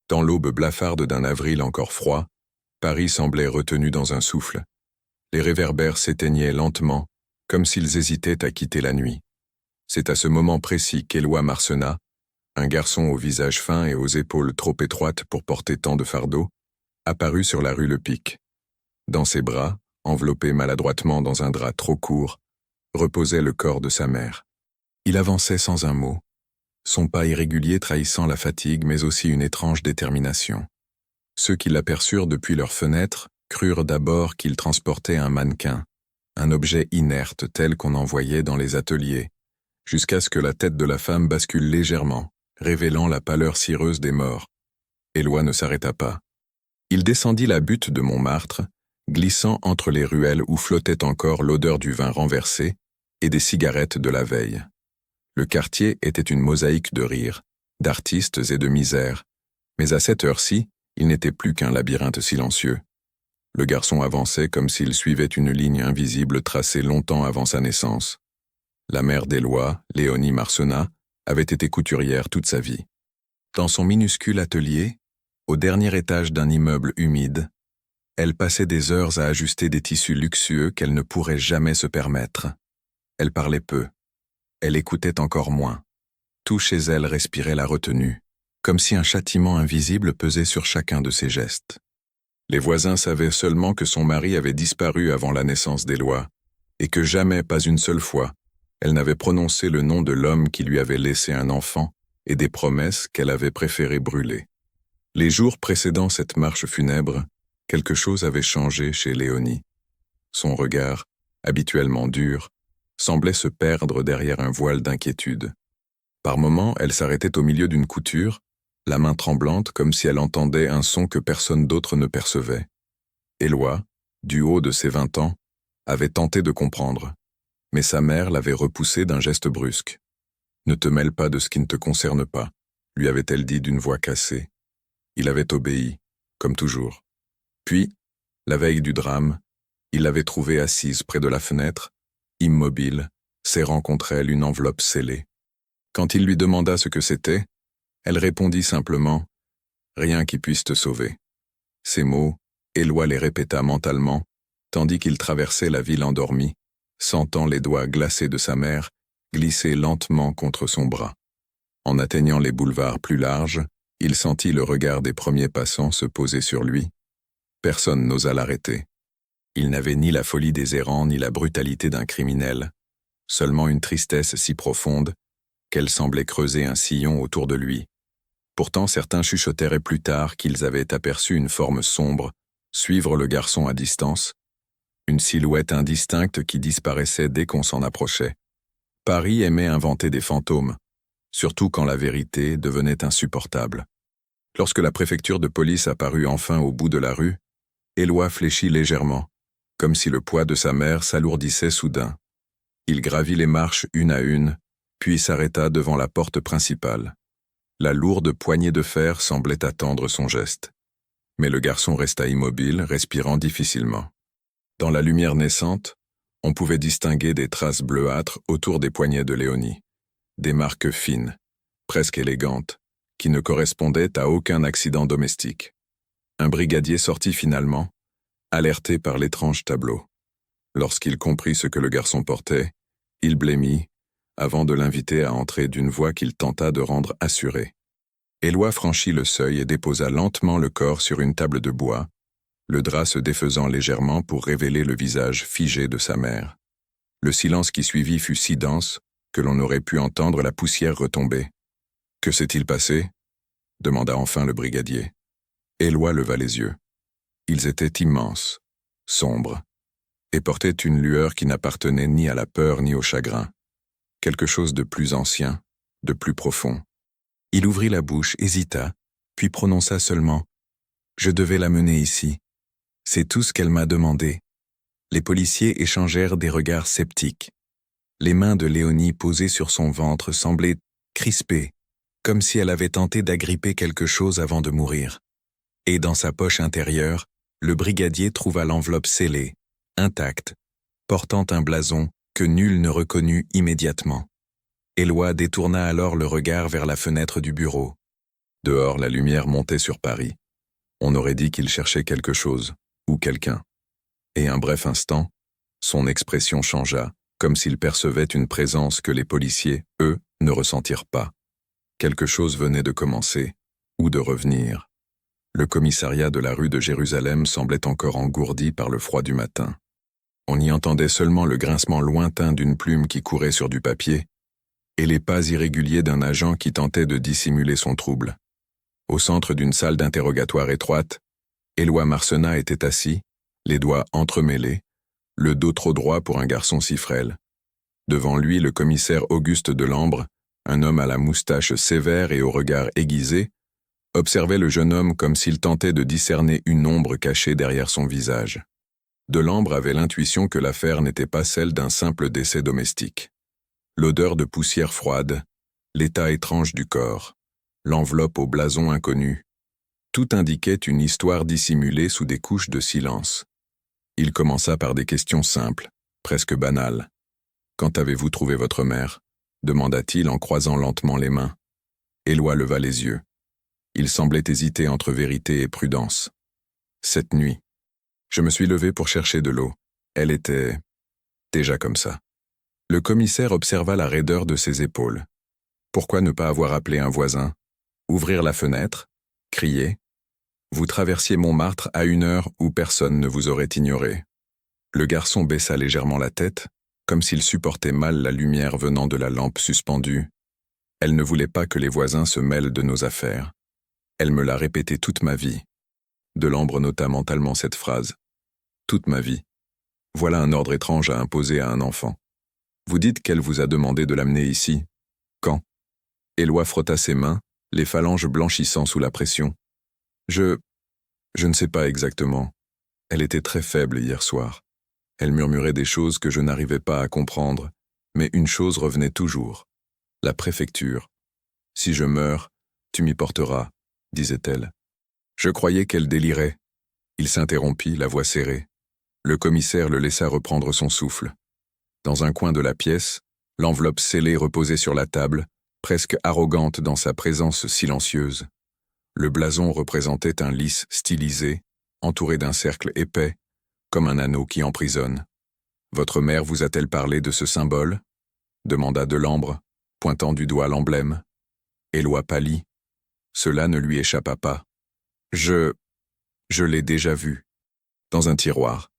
Dans l'aube blafarde d'un avril encore froid, Paris semblait retenu dans un souffle. Les réverbères s'éteignaient lentement, comme s'ils hésitaient à quitter la nuit. C'est à ce moment précis qu'Éloi Marcenat, un garçon au visage fin et aux épaules trop étroites pour porter tant de fardeau, apparut sur la rue Le Pic. Dans ses bras, enveloppé maladroitement dans un drap trop court, reposait le corps de sa mère. Il avançait sans un mot, son pas irrégulier trahissant la fatigue mais aussi une étrange détermination. Ceux qui l'aperçurent depuis leurs fenêtres crurent d'abord qu'il transportait un mannequin, un objet inerte tel qu'on en voyait dans les ateliers, jusqu'à ce que la tête de la femme bascule légèrement, révélant la pâleur cireuse des morts. Éloi ne s'arrêta pas. Il descendit la butte de Montmartre, glissant entre les ruelles où flottait encore l'odeur du vin renversé et des cigarettes de la veille. Le quartier était une mosaïque de rires, d'artistes et de misère, mais à cette heure-ci, il n'était plus qu'un labyrinthe silencieux. Le garçon avançait comme s'il suivait une ligne invisible tracée longtemps avant sa naissance. La mère d'Éloi, Léonie Marcenat, avait été couturière toute sa vie. Dans son minuscule atelier, au dernier étage d'un immeuble humide, elle passait des heures à ajuster des tissus luxueux qu'elle ne pourrait jamais se permettre. Elle parlait peu. Elle écoutait encore moins. Tout chez elle respirait la retenue, comme si un châtiment invisible pesait sur chacun de ses gestes. Les voisins savaient seulement que son mari avait disparu avant la naissance d'Éloi, et que jamais, pas une seule fois, elle n'avait prononcé le nom de l'homme qui lui avait laissé un enfant et des promesses qu'elle avait préféré brûler. Les jours précédant cette marche funèbre, quelque chose avait changé chez Léonie. Son regard, habituellement dur, semblait se perdre derrière un voile d'inquiétude. Par moments, elle s'arrêtait au milieu d'une couture, la main tremblante comme si elle entendait un son que personne d'autre ne percevait. Éloi, du haut de ses 20 ans, avait tenté de comprendre, mais sa mère l'avait repoussé d'un geste brusque. « Ne te mêle pas de ce qui ne te concerne pas », lui avait-elle dit d'une voix cassée. Il avait obéi, comme toujours. Puis, la veille du drame, il l'avait trouvée assise près de la fenêtre, immobile, serrant contre elle une enveloppe scellée. Quand il lui demanda ce que c'était, elle répondit simplement « Rien qui puisse te sauver ». Ces mots, Éloi les répéta mentalement, tandis qu'il traversait la ville endormie, sentant les doigts glacés de sa mère glisser lentement contre son bras. En atteignant les boulevards plus larges, il sentit le regard des premiers passants se poser sur lui. Personne n'osa l'arrêter. Il n'avait ni la folie des errants ni la brutalité d'un criminel, seulement une tristesse si profonde qu'elle semblait creuser un sillon autour de lui. Pourtant certains chuchotèrent plus tard qu'ils avaient aperçu une forme sombre suivre le garçon à distance, une silhouette indistincte qui disparaissait dès qu'on s'en approchait. Paris aimait inventer des fantômes, surtout quand la vérité devenait insupportable. Lorsque la préfecture de police apparut enfin au bout de la rue, Éloi fléchit légèrement, comme si le poids de sa mère s'alourdissait soudain. Il gravit les marches une à une, puis s'arrêta devant la porte principale. La lourde poignée de fer semblait attendre son geste. Mais le garçon resta immobile, respirant difficilement. Dans la lumière naissante, on pouvait distinguer des traces bleuâtres autour des poignets de Léonie. Des marques fines, presque élégantes, qui ne correspondaient à aucun accident domestique. Un brigadier sortit finalement, alerté par l'étrange tableau. Lorsqu'il comprit ce que le garçon portait, il blêmit, avant de l'inviter à entrer d'une voix qu'il tenta de rendre assurée. Éloi franchit le seuil et déposa lentement le corps sur une table de bois, le drap se défaisant légèrement pour révéler le visage figé de sa mère. Le silence qui suivit fut si dense que l'on aurait pu entendre la poussière retomber. « Que s'est-il passé » demanda enfin le brigadier. Éloi leva les yeux. Ils étaient immenses, sombres, et portaient une lueur qui n'appartenait ni à la peur ni au chagrin. Quelque chose de plus ancien, de plus profond. Il ouvrit la bouche, hésita, puis prononça seulement « Je devais la mener ici. C'est tout ce qu'elle m'a demandé. » Les policiers échangèrent des regards sceptiques. Les mains de Léonie posées sur son ventre semblaient crispées, comme si elle avait tenté d'agripper quelque chose avant de mourir. Et dans sa poche intérieure, le brigadier trouva l'enveloppe scellée, intacte, portant un blason que nul ne reconnut immédiatement. Éloi détourna alors le regard vers la fenêtre du bureau. Dehors, la lumière montait sur Paris. On aurait dit qu'il cherchait quelque chose, ou quelqu'un. Et un bref instant, son expression changea, comme s'il percevait une présence que les policiers, eux, ne ressentirent pas. Quelque chose venait de commencer, ou de revenir. Le commissariat de la rue de Jérusalem semblait encore engourdi par le froid du matin. On y entendait seulement le grincement lointain d'une plume qui courait sur du papier, et les pas irréguliers d'un agent qui tentait de dissimuler son trouble. Au centre d'une salle d'interrogatoire étroite, Éloi Marcenat était assis, les doigts entremêlés, le dos trop droit pour un garçon si frêle. Devant lui, le commissaire Auguste Delambre, un homme à la moustache sévère et au regard aiguisé, observait le jeune homme comme s'il tentait de discerner une ombre cachée derrière son visage. Delambre avait l'intuition que l'affaire n'était pas celle d'un simple décès domestique. L'odeur de poussière froide, l'état étrange du corps, l'enveloppe au blason inconnu, tout indiquait une histoire dissimulée sous des couches de silence. Il commença par des questions simples, presque banales. « Quand avez-vous trouvé votre mère » demanda-t-il en croisant lentement les mains. Éloi leva les yeux. Il semblait hésiter entre vérité et prudence. « Cette nuit. Je me suis levé pour chercher de l'eau. Elle était déjà comme ça. » Le commissaire observa la raideur de ses épaules. Pourquoi ne pas avoir appelé un voisin? Ouvrir la fenêtre? Crier? Vous traversiez Montmartre à une heure où personne ne vous aurait ignoré. Le garçon baissa légèrement la tête, comme s'il supportait mal la lumière venant de la lampe suspendue. Elle ne voulait pas que les voisins se mêlent de nos affaires. Elle me l'a répété toute ma vie. Delambre nota mentalement cette phrase. Toute ma vie. Voilà un ordre étrange à imposer à un enfant. Vous dites qu'elle vous a demandé de l'amener ici. Quand? Éloi frotta ses mains, les phalanges blanchissant sous la pression. Je ne sais pas exactement. Elle était très faible hier soir. Elle murmurait des choses que je n'arrivais pas à comprendre, mais une chose revenait toujours. La préfecture. Si je meurs, tu m'y porteras, disait-elle. Je croyais qu'elle délirait. Il s'interrompit, la voix serrée. Le commissaire le laissa reprendre son souffle. Dans un coin de la pièce, l'enveloppe scellée reposait sur la table, presque arrogante dans sa présence silencieuse. Le blason représentait un lys stylisé, entouré d'un cercle épais, comme un anneau qui emprisonne. « Votre mère vous a-t-elle parlé de ce symbole » demanda Delambre, pointant du doigt l'emblème. Éloi pâlit. Cela ne lui échappa pas. « Je l'ai déjà vu. Dans un tiroir.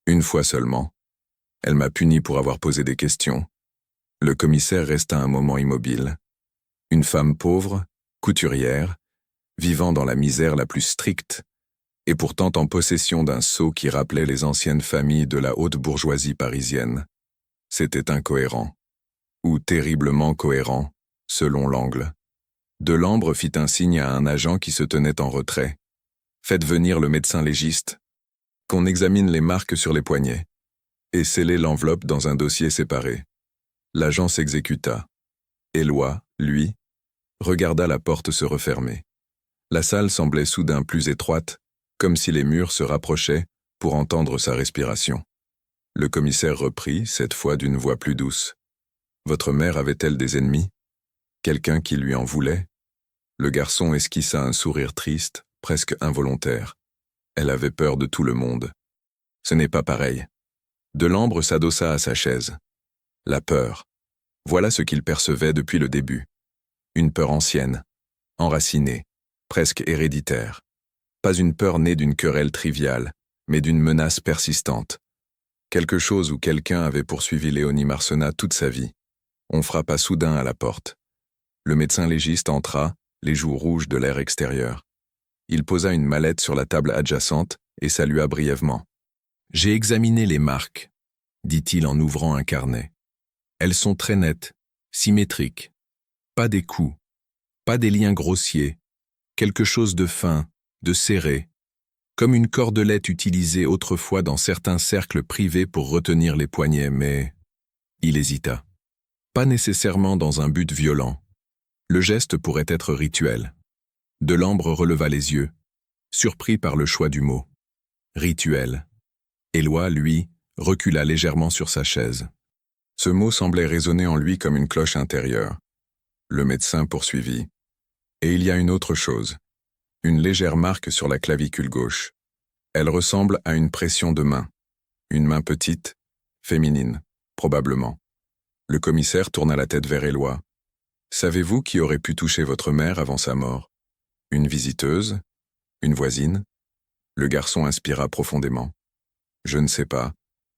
Une fois seulement. Elle m'a puni pour avoir posé des questions. » Le commissaire resta un moment immobile. Une femme pauvre, couturière, vivant dans la misère la plus stricte, et pourtant en possession d'un sceau qui rappelait les anciennes familles de la haute bourgeoisie parisienne. C'était incohérent, ou terriblement cohérent, selon l'angle. Delambre fit un signe à un agent qui se tenait en retrait. « Faites venir le médecin légiste, qu'on examine les marques sur les poignets, et scellez l'enveloppe dans un dossier séparé. » L'agent s'exécuta. Éloi, lui, regarda la porte se refermer. La salle semblait soudain plus étroite, comme si les murs se rapprochaient pour entendre sa respiration. Le commissaire reprit, cette fois d'une voix plus douce. « Votre mère avait-elle des ennemis? Quelqu'un qui lui en voulait ?» Le garçon esquissa un sourire triste, presque involontaire. Elle avait peur de tout le monde. « Ce n'est pas pareil. » Delambre s'adossa à sa chaise. La peur. Voilà ce qu'il percevait depuis le début. Une peur ancienne, enracinée, presque héréditaire. Pas une peur née d'une querelle triviale, mais d'une menace persistante. Quelque chose ou quelqu'un avait poursuivi Léonie Marcenat toute sa vie. On frappa soudain à la porte. Le médecin légiste entra, les joues rouges de l'air extérieur. Il posa une mallette sur la table adjacente et salua brièvement. « J'ai examiné les marques, » dit-il en ouvrant un carnet. « Elles sont très nettes, symétriques. Pas des coups, pas des liens grossiers, quelque chose de fin, de serré, comme une cordelette utilisée autrefois dans certains cercles privés pour retenir les poignets, mais... » Il hésita. Pas nécessairement dans un but violent. Le geste pourrait être rituel. Delambre releva les yeux, surpris par le choix du mot. Rituel. Éloi, lui, recula légèrement sur sa chaise. Ce mot semblait résonner en lui comme une cloche intérieure. Le médecin poursuivit. Et il y a une autre chose. Une légère marque sur la clavicule gauche. Elle ressemble à une pression de main. Une main petite, féminine, probablement. Le commissaire tourna la tête vers Éloi. Savez-vous qui aurait pu toucher votre mère avant sa mort? Une visiteuse? Une voisine? Le garçon inspira profondément. Je ne sais pas.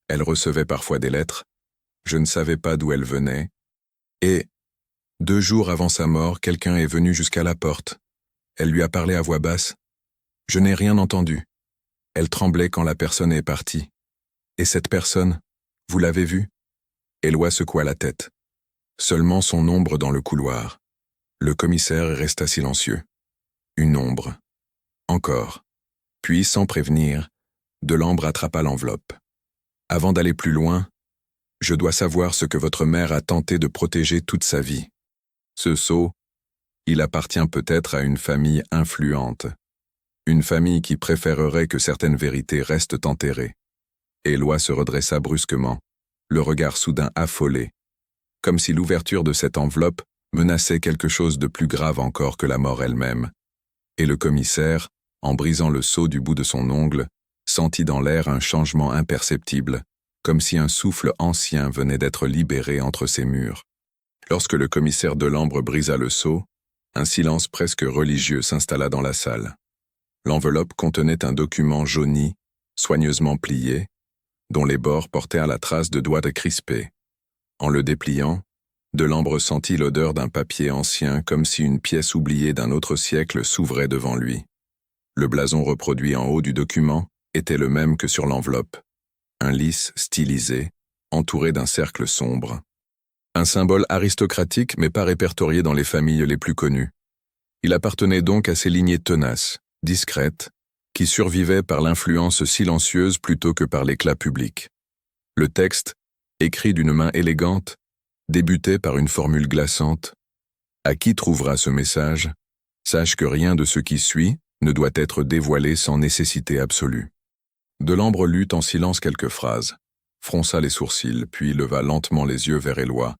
Elle recevait parfois des lettres. Je ne savais pas d'où elles venaient. Et, 2 jours avant sa mort, quelqu'un est venu jusqu'à la porte. Elle lui a parlé à voix basse. Je n'ai rien entendu. Elle tremblait quand la personne est partie. Et cette personne, vous l'avez vue? Éloi secoua la tête. Seulement son ombre dans le couloir. Le commissaire resta silencieux. Une ombre. Encore. Puis, sans prévenir, Delambre attrapa l'enveloppe. Avant d'aller plus loin, je dois savoir ce que votre mère a tenté de protéger toute sa vie. Ce sceau, il appartient peut-être à une famille influente. Une famille qui préférerait que certaines vérités restent enterrées. Éloi se redressa brusquement, le regard soudain affolé, comme si l'ouverture de cette enveloppe menaçait quelque chose de plus grave encore que la mort elle-même. Et le commissaire, en brisant le sceau du bout de son ongle, sentit dans l'air un changement imperceptible, comme si un souffle ancien venait d'être libéré entre ses murs. Lorsque le commissaire Delambre brisa le sceau, un silence presque religieux s'installa dans la salle. L'enveloppe contenait un document jauni, soigneusement plié, dont les bords portèrent la trace de doigts crispés. En le dépliant, Delambre sentit l'odeur d'un papier ancien comme si une pièce oubliée d'un autre siècle s'ouvrait devant lui. Le blason reproduit en haut du document était le même que sur l'enveloppe. Un lys stylisé, entouré d'un cercle sombre. Un symbole aristocratique mais pas répertorié dans les familles les plus connues. Il appartenait donc à ces lignées tenaces, discrètes, qui survivaient par l'influence silencieuse plutôt que par l'éclat public. Le texte, écrit d'une main élégante, débutait par une formule glaçante. « À qui trouvera ce message? Sache que rien de ce qui suit ne doit être dévoilé sans nécessité absolue. » Delambre lut en silence quelques phrases, fronça les sourcils, puis leva lentement les yeux vers Éloi,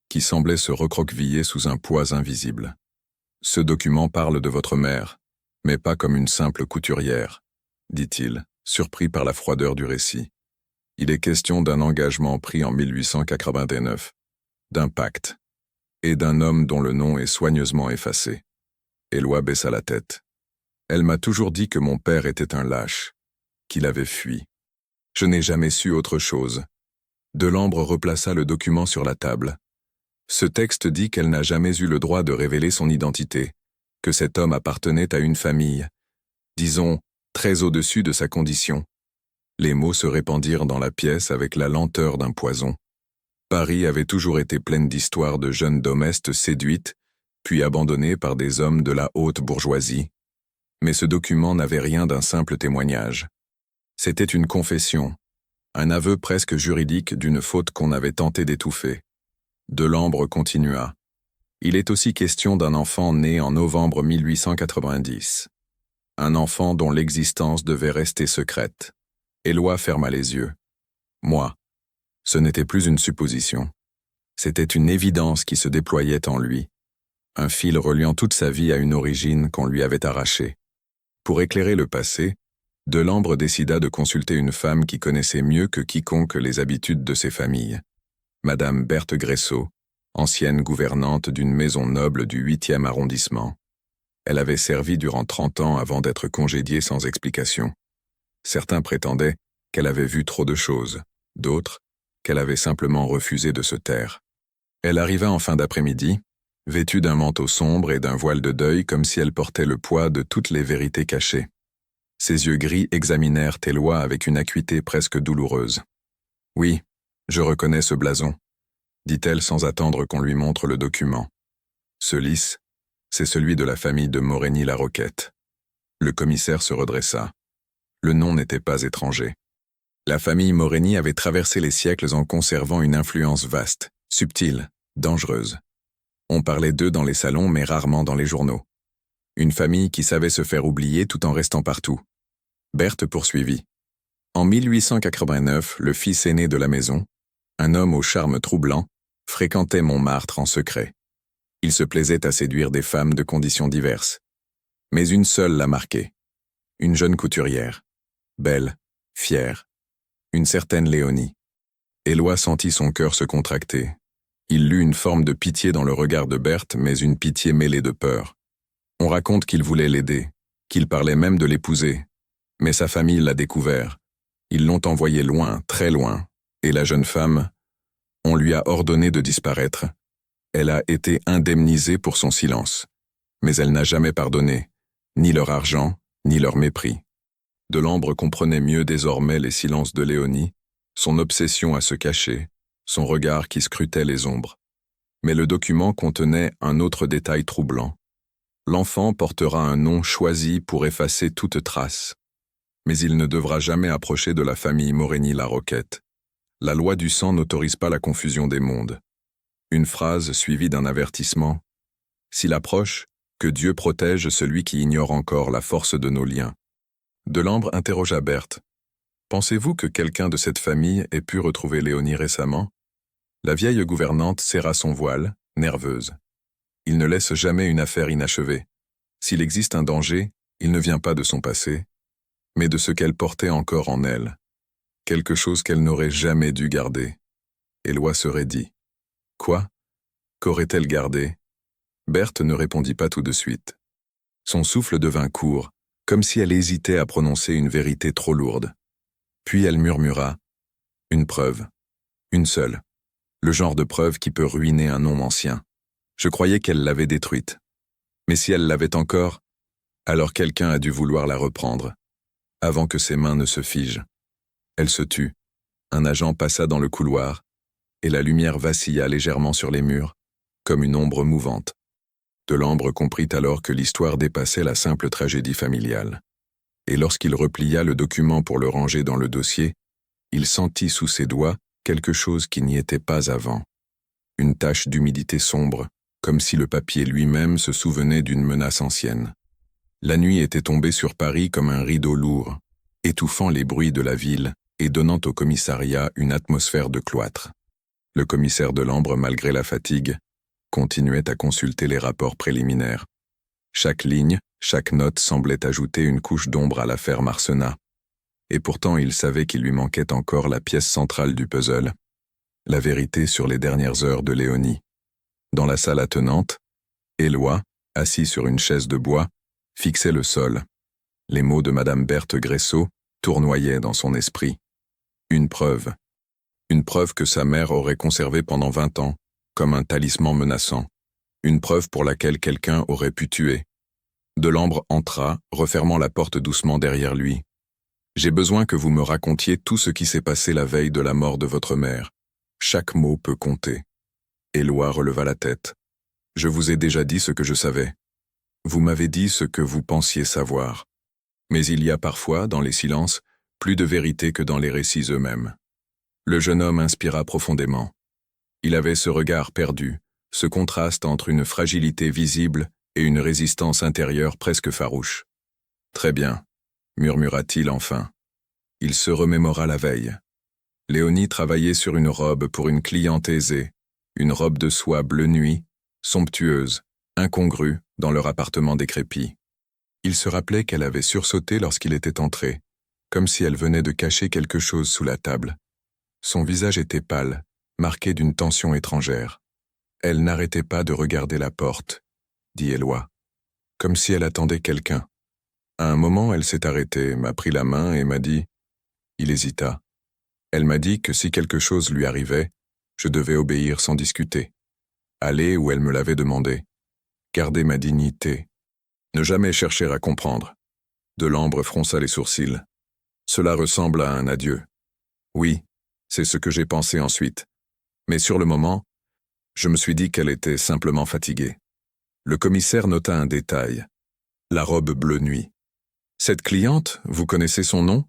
qui semblait se recroqueviller sous un poids invisible. « Ce document parle de votre mère, mais pas comme une simple couturière, » dit-il, surpris par la froideur du récit. « Il est question d'un engagement pris en 1889, d'un pacte, et d'un homme dont le nom est soigneusement effacé. » Éloi baissa la tête. « Elle m'a toujours dit que mon père était un lâche, qu'il avait fui. Je n'ai jamais su autre chose. » Delambre replaça le document sur la table. Ce texte dit qu'elle n'a jamais eu le droit de révéler son identité, que cet homme appartenait à une famille, disons, très au-dessus de sa condition. Les mots se répandirent dans la pièce avec la lenteur d'un poison. Paris avait toujours été pleine d'histoires de jeunes domestes séduites, puis abandonnées par des hommes de la haute bourgeoisie. Mais ce document n'avait rien d'un simple témoignage. C'était une confession, un aveu presque juridique d'une faute qu'on avait tenté d'étouffer. Delambre continua. Il est aussi question d'un enfant né en novembre 1890. Un enfant dont l'existence devait rester secrète. Éloi ferma les yeux. Moi, ce n'était plus une supposition. C'était une évidence qui se déployait en lui. Un fil reliant toute sa vie à une origine qu'on lui avait arrachée. Pour éclairer le passé, Delambre décida de consulter une femme qui connaissait mieux que quiconque les habitudes de ses familles. Madame Berthe Gressot, ancienne gouvernante d'une maison noble du 8e arrondissement. Elle avait servi durant 30 ans avant d'être congédiée sans explication. Certains prétendaient qu'elle avait vu trop de choses, d'autres qu'elle avait simplement refusé de se taire. Elle arriva en fin d'après-midi, vêtue d'un manteau sombre et d'un voile de deuil comme si elle portait le poids de toutes les vérités cachées. Ses yeux gris examinèrent Éloi avec une acuité presque douloureuse. « Oui, je reconnais ce blason », dit-elle sans attendre qu'on lui montre le document. Ce lys, c'est celui de la famille de Morigny-la-Roquette. Le commissaire se redressa. Le nom n'était pas étranger. La famille Morigny avait traversé les siècles en conservant une influence vaste, subtile, dangereuse. On parlait d'eux dans les salons mais rarement dans les journaux. Une famille qui savait se faire oublier tout en restant partout. Berthe poursuivit. En 1889, le fils aîné de la maison, un homme au charme troublant, fréquentait Montmartre en secret. Il se plaisait à séduire des femmes de conditions diverses. Mais une seule l'a marqué. Une jeune couturière. Belle, fière. Une certaine Léonie. Éloi sentit son cœur se contracter. Il lut une forme de pitié dans le regard de Berthe, mais une pitié mêlée de peur. On raconte qu'il voulait l'aider, qu'il parlait même de l'épouser. Mais sa famille l'a découvert. Ils l'ont envoyé loin, très loin, et la jeune femme, on lui a ordonné de disparaître. Elle a été indemnisée pour son silence. Mais elle n'a jamais pardonné, ni leur argent, ni leur mépris. Delambre comprenait mieux désormais les silences de Léonie, son obsession à se cacher, son regard qui scrutait les ombres. Mais le document contenait un autre détail troublant. L'enfant portera un nom choisi pour effacer toute trace. Mais il ne devra jamais approcher de la famille Morigny-la-Roquette. La loi du sang n'autorise pas la confusion des mondes. Une phrase suivie d'un avertissement. S'il approche, que Dieu protège celui qui ignore encore la force de nos liens. Delambre interrogea Berthe. Pensez-vous que quelqu'un de cette famille ait pu retrouver Léonie récemment? La vieille gouvernante serra son voile, nerveuse. Il ne laisse jamais une affaire inachevée. S'il existe un danger, il ne vient pas de son passé, mais de ce qu'elle portait encore en elle. Quelque chose qu'elle n'aurait jamais dû garder. Éloi se raidit. Quoi? Qu'aurait-elle gardé? Berthe ne répondit pas tout de suite. Son souffle devint court, comme si elle hésitait à prononcer une vérité trop lourde. Puis elle murmura. Une preuve. Une seule. Le genre de preuve qui peut ruiner un nom ancien. Je croyais qu'elle l'avait détruite. Mais si elle l'avait encore, alors quelqu'un a dû vouloir la reprendre, avant que ses mains ne se figent. Elle se tut. Un agent passa dans le couloir, et la lumière vacilla légèrement sur les murs, comme une ombre mouvante. Delambre comprit alors que l'histoire dépassait la simple tragédie familiale. Et lorsqu'il replia le document pour le ranger dans le dossier, il sentit sous ses doigts quelque chose qui n'y était pas avant. Une tache d'humidité sombre, comme si le papier lui-même se souvenait d'une menace ancienne. La nuit était tombée sur Paris comme un rideau lourd, étouffant les bruits de la ville et donnant au commissariat une atmosphère de cloître. Le commissaire Delambre, malgré la fatigue, continuait à consulter les rapports préliminaires. Chaque ligne, chaque note semblait ajouter une couche d'ombre à l'affaire Marcenat. Et pourtant il savait qu'il lui manquait encore la pièce centrale du puzzle, la vérité sur les dernières heures de Léonie. Dans la salle attenante, Éloi, assis sur une chaise de bois, fixait le sol. Les mots de Madame Berthe Gressot tournoyaient dans son esprit. Une preuve. Une preuve que sa mère aurait conservée pendant 20 ans, comme un talisman menaçant. Une preuve pour laquelle quelqu'un aurait pu tuer. Delambre entra, refermant la porte doucement derrière lui. « J'ai besoin que vous me racontiez tout ce qui s'est passé la veille de la mort de votre mère. Chaque mot peut compter. » Éloi releva la tête. « Je vous ai déjà dit ce que je savais. Vous m'avez dit ce que vous pensiez savoir. Mais il y a parfois, dans les silences, plus de vérité que dans les récits eux-mêmes. » Le jeune homme inspira profondément. Il avait ce regard perdu, ce contraste entre une fragilité visible et une résistance intérieure presque farouche. « Très bien, » murmura-t-il enfin. Il se remémora la veille. Léonie travaillait sur une robe pour une cliente aisée, une robe de soie bleu nuit, somptueuse, incongrue dans leur appartement décrépit. Il se rappelait qu'elle avait sursauté lorsqu'il était entré, comme si elle venait de cacher quelque chose sous la table. Son visage était pâle, marqué d'une tension étrangère. Elle n'arrêtait pas de regarder la porte, dit Éloi, comme si elle attendait quelqu'un. À un moment, elle s'est arrêtée, m'a pris la main et m'a dit... Il hésita. Elle m'a dit que si quelque chose lui arrivait, je devais obéir sans discuter. Aller où elle me l'avait demandé. Garder ma dignité. Ne jamais chercher à comprendre. Delambre fronça les sourcils. Cela ressemble à un adieu. Oui, c'est ce que j'ai pensé ensuite. Mais sur le moment, je me suis dit qu'elle était simplement fatiguée. Le commissaire nota un détail. La robe bleu nuit. Cette cliente, vous connaissez son nom?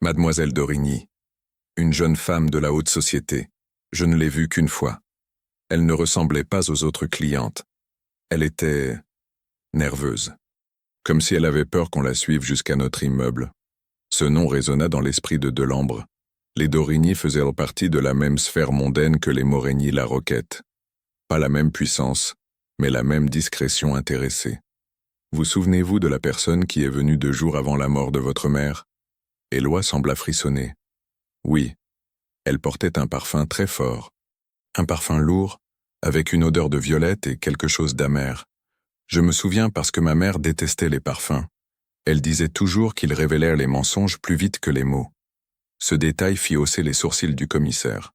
Mademoiselle d'Origny. Une jeune femme de la haute société. Je ne l'ai vue qu'une fois. Elle ne ressemblait pas aux autres clientes. Elle était... nerveuse. Comme si elle avait peur qu'on la suive jusqu'à notre immeuble. Ce nom résonna dans l'esprit de Delambre. Les d'Origny faisaient partie de la même sphère mondaine que les Morigny-la-Roquette. Pas la même puissance, mais la même discrétion intéressée. Vous souvenez-vous de la personne qui est venue 2 jours avant la mort de votre mère? Éloi sembla frissonner. Oui. Elle portait un parfum très fort. Un parfum lourd, avec une odeur de violette et quelque chose d'amer. Je me souviens parce que ma mère détestait les parfums. Elle disait toujours qu'ils révélèrent les mensonges plus vite que les mots. Ce détail fit hausser les sourcils du commissaire.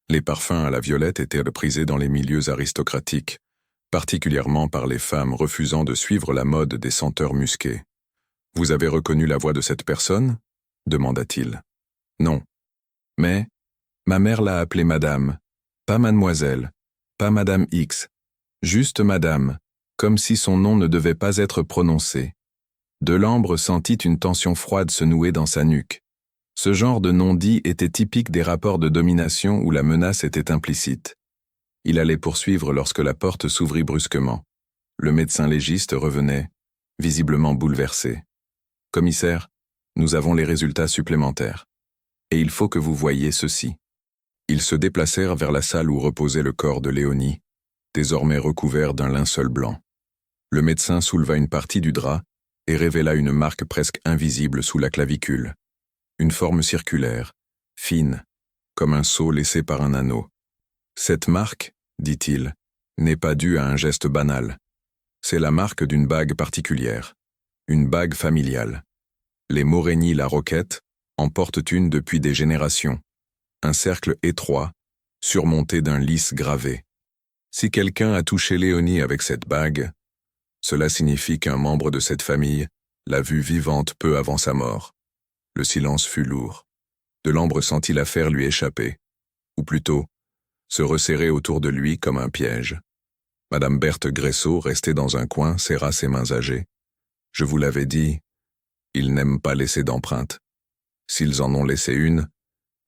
Les parfums à la violette étaient prisés dans les milieux aristocratiques, particulièrement par les femmes refusant de suivre la mode des senteurs musquées. « Vous avez reconnu la voix de cette personne » demanda-t-il. « Non. Mais, ma mère l'a appelée madame, pas mademoiselle, pas madame X, juste madame, comme si son nom ne devait pas être prononcé. » Delambre sentit une tension froide se nouer dans sa nuque. Ce genre de non-dit était typique des rapports de domination où la menace était implicite. Il allait poursuivre lorsque la porte s'ouvrit brusquement. Le médecin légiste revenait, visiblement bouleversé. « Commissaire, nous avons les résultats supplémentaires. Et il faut que vous voyiez ceci. » Ils se déplacèrent vers la salle où reposait le corps de Léonie, désormais recouvert d'un linceul blanc. Le médecin souleva une partie du drap et révéla une marque presque invisible sous la clavicule. Une forme circulaire, fine, comme un sceau laissé par un anneau. Cette marque, dit-il, n'est pas due à un geste banal. C'est la marque d'une bague particulière, une bague familiale. Les Moreni-La Roquette en portent une depuis des générations, un cercle étroit, surmonté d'un lys gravé. Si quelqu'un a touché Léonie avec cette bague, cela signifie qu'un membre de cette famille l'a vue vivante peu avant sa mort. Le silence fut lourd. Delambre sentit l'affaire lui échapper, ou plutôt, se resserrer autour de lui comme un piège. Madame Berthe Gressot, restée dans un coin, serra ses mains âgées. « Je vous l'avais dit, ils n'aiment pas laisser d'empreinte. S'ils en ont laissé une,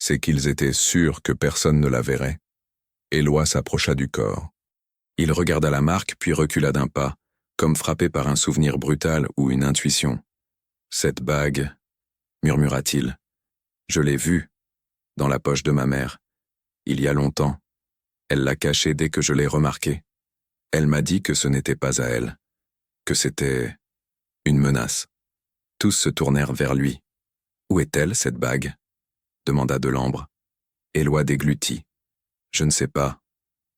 c'est qu'ils étaient sûrs que personne ne la verrait. » Éloi s'approcha du corps. Il regarda la marque puis recula d'un pas, comme frappé par un souvenir brutal ou une intuition. « Cette bague, » murmura-t-il. « Je l'ai vue, dans la poche de ma mère, il y a longtemps. Elle l'a cachée dès que je l'ai remarquée. Elle m'a dit que ce n'était pas à elle, que c'était une menace. » Tous se tournèrent vers lui. « Où est-elle, cette bague ?» demanda Delambre. Éloi déglutit. « Je ne sais pas.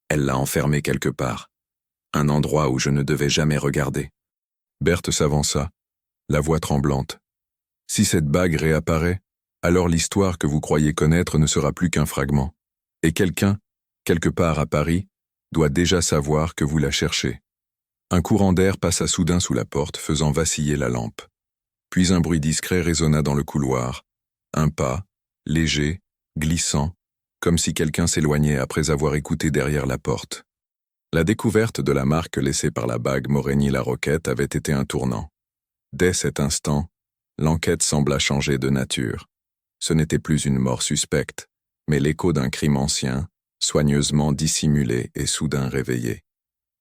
Elle l'a enfermée quelque part. Un endroit où je ne devais jamais regarder. » Berthe s'avança, la voix tremblante. « Si cette bague réapparaît, alors l'histoire que vous croyez connaître ne sera plus qu'un fragment. Et quelqu'un, quelque part à Paris, doit déjà savoir que vous la cherchez. » Un courant d'air passa soudain sous la porte, faisant vaciller la lampe. Puis un bruit discret résonna dans le couloir. Un pas, léger, glissant, comme si quelqu'un s'éloignait après avoir écouté derrière la porte. La découverte de la marque laissée par la bague Moreni-La Roquette avait été un tournant. Dès cet instant, l'enquête sembla changer de nature. Ce n'était plus une mort suspecte, mais l'écho d'un crime ancien, soigneusement dissimulé et soudain réveillé.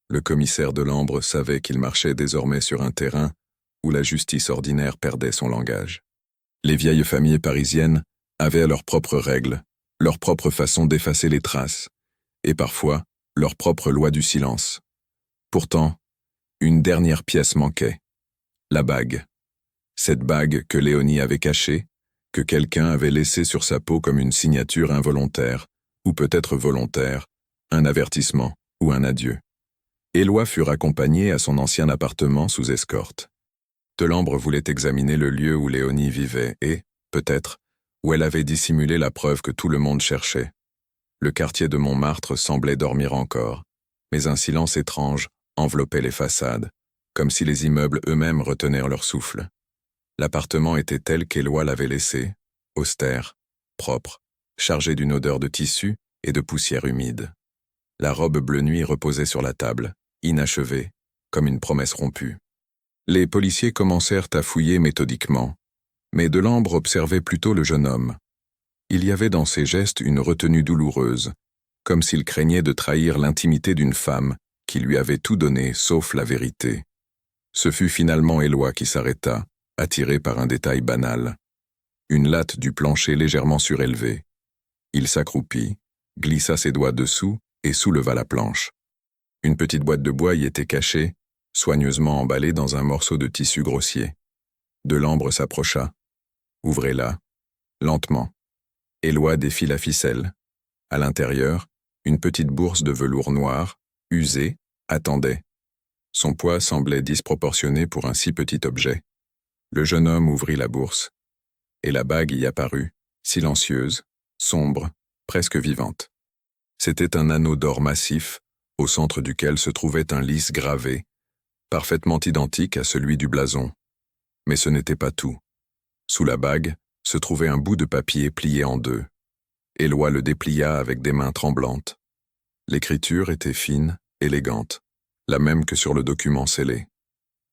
Le commissaire Delambre savait qu'il marchait désormais sur un terrain où la justice ordinaire perdait son langage. Les vieilles familles parisiennes avaient leurs propres règles, leur propre façon d'effacer les traces, et parfois leur propre loi du silence. Pourtant, une dernière pièce manquait. La bague. Cette bague que Léonie avait cachée, que quelqu'un avait laissée sur sa peau comme une signature involontaire, ou peut-être volontaire, un avertissement ou un adieu. Éloi fut raccompagné à son ancien appartement sous escorte. Delambre voulait examiner le lieu où Léonie vivait et, peut-être, où elle avait dissimulé la preuve que tout le monde cherchait. Le quartier de Montmartre semblait dormir encore, mais un silence étrange enveloppait les façades, comme si les immeubles eux-mêmes retenaient leur souffle. L'appartement était tel qu'Éloi l'avait laissé, austère, propre, chargé d'une odeur de tissu et de poussière humide. La robe bleu nuit reposait sur la table, inachevée, comme une promesse rompue. Les policiers commencèrent à fouiller méthodiquement, mais Delambre observait plutôt le jeune homme. Il y avait dans ses gestes une retenue douloureuse, comme s'il craignait de trahir l'intimité d'une femme qui lui avait tout donné sauf la vérité. Ce fut finalement Éloi qui s'arrêta, attiré par un détail banal. Une latte du plancher légèrement surélevée. Il s'accroupit, glissa ses doigts dessous et souleva la planche. Une petite boîte de bois y était cachée, soigneusement emballée dans un morceau de tissu grossier. Delambre s'approcha. Ouvrez-la. Lentement. Éloi défit la ficelle. À l'intérieur, une petite bourse de velours noir, usée, attendait. Son poids semblait disproportionné pour un si petit objet. Le jeune homme ouvrit la bourse, et la bague y apparut, silencieuse, sombre, presque vivante. C'était un anneau d'or massif, au centre duquel se trouvait un lys gravé, parfaitement identique à celui du blason. Mais ce n'était pas tout. Sous la bague se trouvait un bout de papier plié en deux. Éloi le déplia avec des mains tremblantes. L'écriture était fine, élégante, la même que sur le document scellé.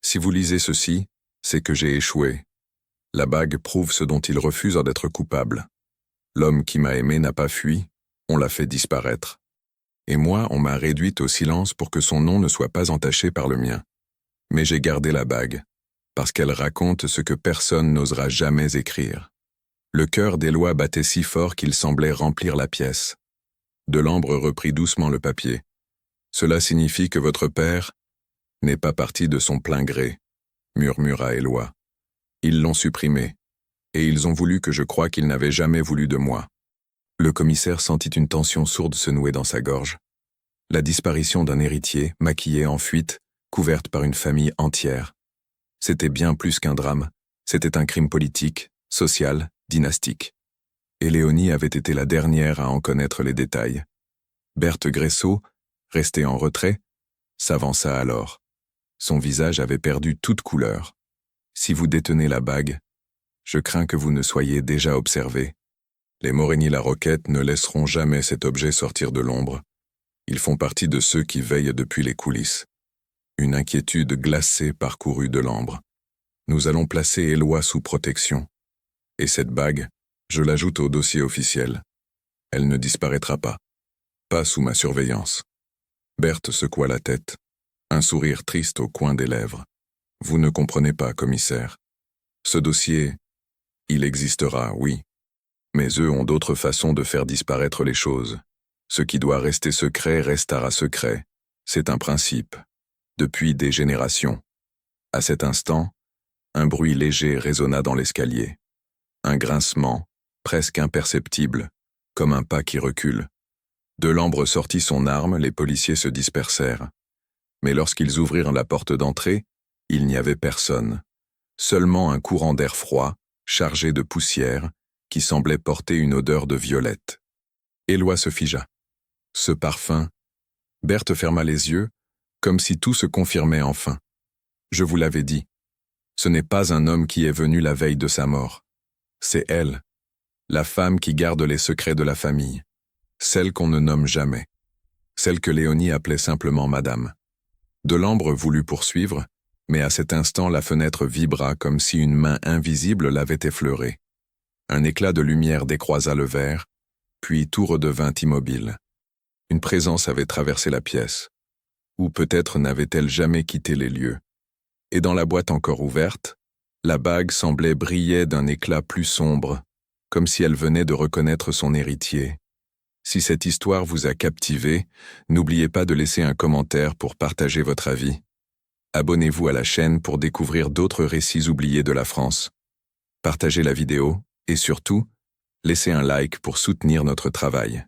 Si vous lisez ceci, c'est que j'ai échoué. La bague prouve ce dont il refuse d'être coupable. L'homme qui m'a aimé n'a pas fui, on l'a fait disparaître. Et moi, on m'a réduite au silence pour que son nom ne soit pas entaché par le mien. Mais j'ai gardé la bague, parce qu'elle raconte ce que personne n'osera jamais écrire. Le cœur d'Éloi battait si fort qu'il semblait remplir la pièce. Delambre reprit doucement le papier. Cela signifie que votre père n'est pas parti de son plein gré, murmura Éloi. Ils l'ont supprimé, et ils ont voulu que je croie qu'ils n'avaient jamais voulu de moi. Le commissaire sentit une tension sourde se nouer dans sa gorge. La disparition d'un héritier, maquillé en fuite, couverte par une famille entière. C'était bien plus qu'un drame, c'était un crime politique, social, dynastique. Et Léonie avait été la dernière à en connaître les détails. Berthe Gressot, restée en retrait, s'avança alors. Son visage avait perdu toute couleur. Si vous détenez la bague, je crains que vous ne soyez déjà observé. Les Morigny-la-Roquette ne laisseront jamais cet objet sortir de l'ombre. Ils font partie de ceux qui veillent depuis les coulisses. Une inquiétude glacée parcourut Delambre. Nous allons placer Éloi sous protection. Et cette bague, je l'ajoute au dossier officiel. Elle ne disparaîtra pas. Pas sous ma surveillance. Berthe secoua la tête, un sourire triste au coin des lèvres. Vous ne comprenez pas, commissaire. Ce dossier, il existera, oui. Mais eux ont d'autres façons de faire disparaître les choses. Ce qui doit rester secret restera secret. C'est un principe. Depuis des générations. À cet instant, un bruit léger résonna dans l'escalier. Un grincement, presque imperceptible, comme un pas qui recule. Delambre sortit son arme, les policiers se dispersèrent. Mais lorsqu'ils ouvrirent la porte d'entrée, il n'y avait personne. Seulement un courant d'air froid, chargé de poussière, qui semblait porter une odeur de violette. Éloi se figea. Ce parfum. Berthe ferma les yeux, comme si tout se confirmait enfin. Je vous l'avais dit. Ce n'est pas un homme qui est venu la veille de sa mort. C'est elle, la femme qui garde les secrets de la famille, celle qu'on ne nomme jamais, celle que Léonie appelait simplement Madame. Delambre voulut poursuivre, mais à cet instant la fenêtre vibra comme si une main invisible l'avait effleurée. Un éclat de lumière décroisa le verre, puis tout redevint immobile. Une présence avait traversé la pièce. Ou peut-être n'avait-elle jamais quitté les lieux. Et dans la boîte encore ouverte, la bague semblait briller d'un éclat plus sombre, comme si elle venait de reconnaître son héritier. Si cette histoire vous a captivé, n'oubliez pas de laisser un commentaire pour partager votre avis. Abonnez-vous à la chaîne pour découvrir d'autres récits oubliés de la France. Partagez la vidéo et surtout, laissez un like pour soutenir notre travail.